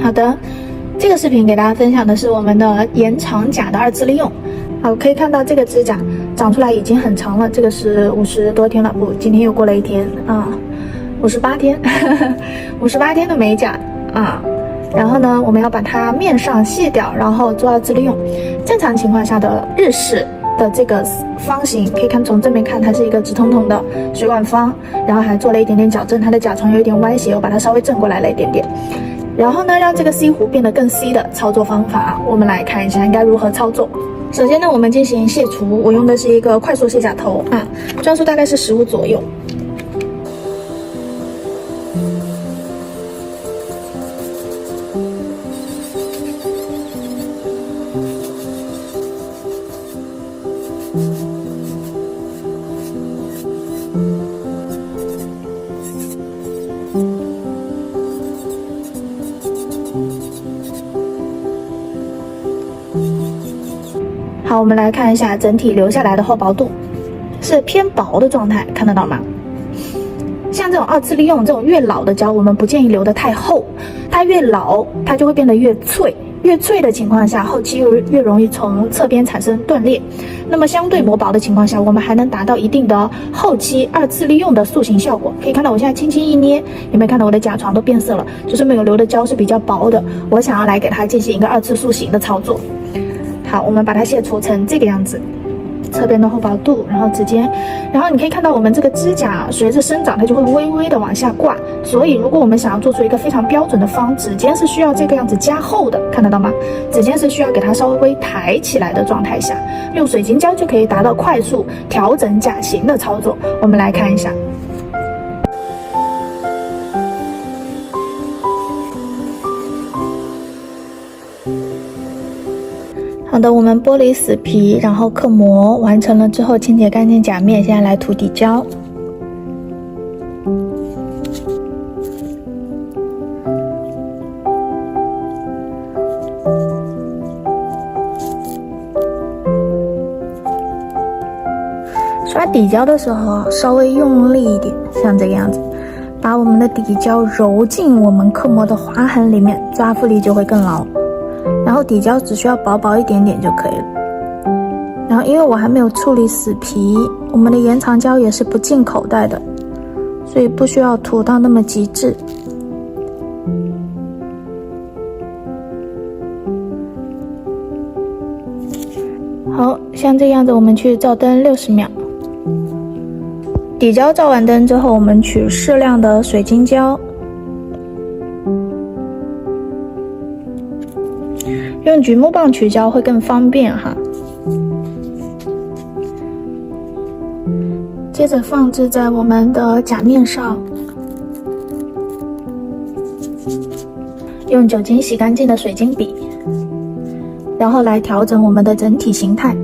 好的，这个视频给大家分享的是我们的延长甲的2次利用。好，可以看到这个指甲长出来已经很长了，这个是50多天了，不，今天又过了1天啊，58天，58天的美甲啊。然后呢，我们要把它面上卸掉，然后做2次利用。正常情况下的日式的这个方形，可以看从正面看，它是一个直筒筒的水管方，然后还做了一点点矫正，它的甲床有一点歪斜，我把它稍微正过来了一点点。然后呢，让这个 C 弧变得更 C 的操作方法，我们来看一下应该如何操作。首先呢，我们进行卸除，我用的是一个快速卸甲头啊，转速大概是15左右。好，我们来看一下整体留下来的厚薄度，是偏薄的状态，看得到吗？像这种2次利用，这种越老的胶，我们不建议留得太厚，它越老，它就会变得越脆，越脆的情况下，后期越容易从侧边产生断裂。那么相对磨薄的情况下，我们还能达到一定的后期2次利用的塑形效果。可以看到我现在轻轻一捏，有没有看到我的甲床都变色了？就是没有留的胶是比较薄的，我想要来给它进行一个2次塑形的操作。好，我们把它卸除成这个样子，侧边的厚薄度，然后指尖，然后你可以看到我们这个指甲随着生长，它就会微微的往下挂。所以如果我们想要做出一个非常标准的方，指尖是需要这个样子加厚的，看得到吗？指尖是需要给它稍微抬起来的状态下，用水晶胶就可以达到快速调整甲型的操作。我们来看一下。好的，我们剥离死皮，然后刻膜，完成了之后清洁干净甲面，现在来涂底胶。刷底胶的时候稍微用力一点，像这个样子，把我们的底胶揉进我们刻膜的划痕里面，抓附力就会更牢。然后底胶只需要薄薄一点点就可以了。然后因为我还没有处理死皮，我们的延长胶也是不进口袋的，所以不需要涂到那么极致。好，像这样子我们去照灯60秒。底胶照完灯之后，我们取适量的水晶胶，用榉木棒取胶会更方便哈。接着放置在我们的甲面上，用酒精洗干净的水晶笔，然后来调整我们的整体形态。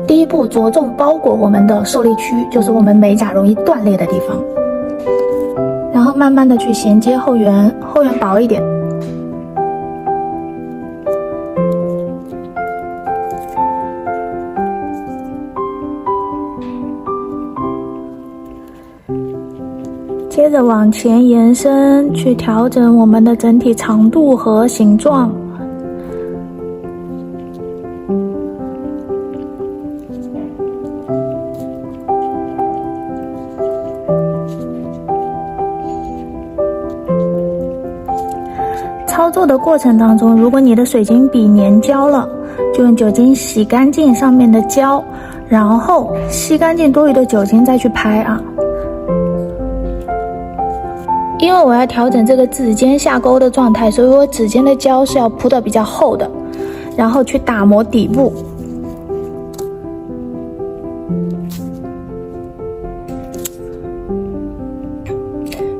第一步，着重包裹我们的受力区，就是我们美甲容易断裂的地方，然后慢慢的去衔接后缘，后缘薄一点。接着往前延伸，去调整我们的整体长度和形状。操作的过程当中，如果你的水晶笔粘胶了，就用酒精洗干净上面的胶，然后吸干净多余的酒精再去拍啊。因为我要调整这个指尖下钩的状态，所以我指尖的胶是要铺的比较厚的，然后去打磨底部。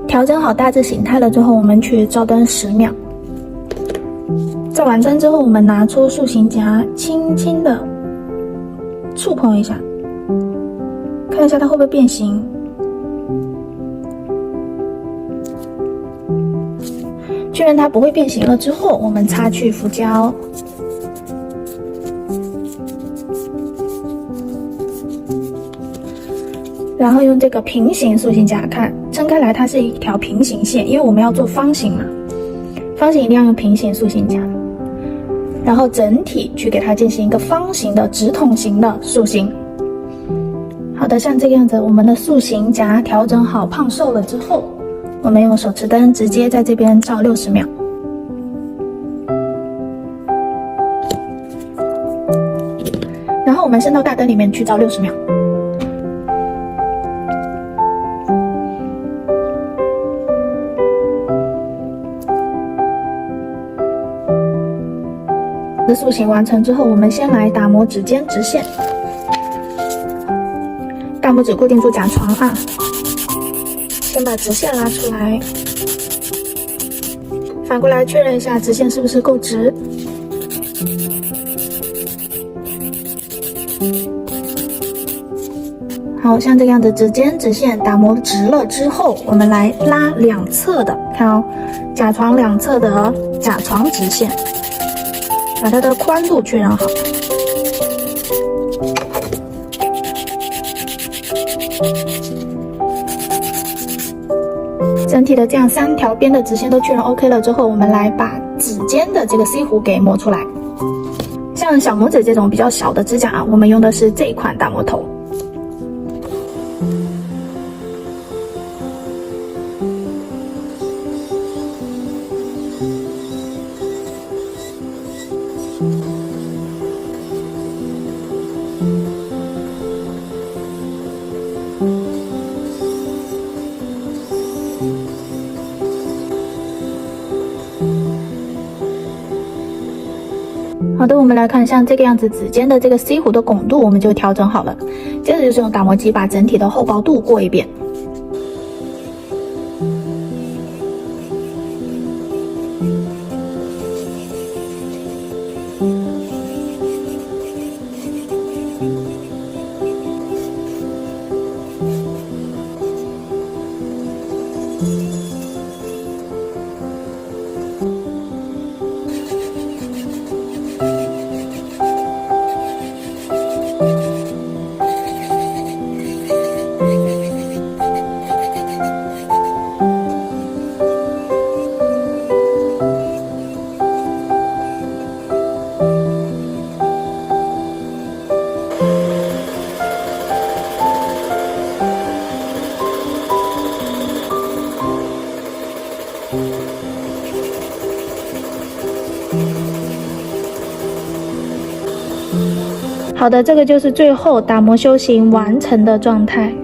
调整好大致形态了之后，我们去照灯10秒。照完灯之后，我们拿出塑形夹，轻轻的触碰一下，看一下它会不会变形。确认它不会变形了之后，我们擦去浮胶，然后用这个平行塑形夹看，撑开来它是一条平行线，因为我们要做方形嘛，方形一定要用平行塑形夹，然后整体去给它进行一个方形的直筒型的塑形。好的，像这个样子，我们的塑形夹调整好胖瘦了之后，我们用手持灯直接在这边照60秒。然后我们伸到大灯里面去照60秒。的塑形完成之后，我们先来打磨指尖直线，大拇指固定住甲床啊，先把直线拉出来，反过来确认一下直线是不是够直。好，像这个样子，指尖直线打磨直了之后，我们来拉两侧的，看哦，甲床两侧的甲床直线，把它的宽度确认好。整体的这样3条边的直线都确认 OK 了之后，我们来把指尖的这个 C 弧给磨出来。像小拇指这种比较小的指甲啊，我们用的是这一款打磨头。好的，我们来看像这个样子，指尖的这个 C 弧的拱度我们就调整好了。接着就是用打磨机把整体的厚薄度过一遍。好的，这个就是最后打磨修形完成的状态。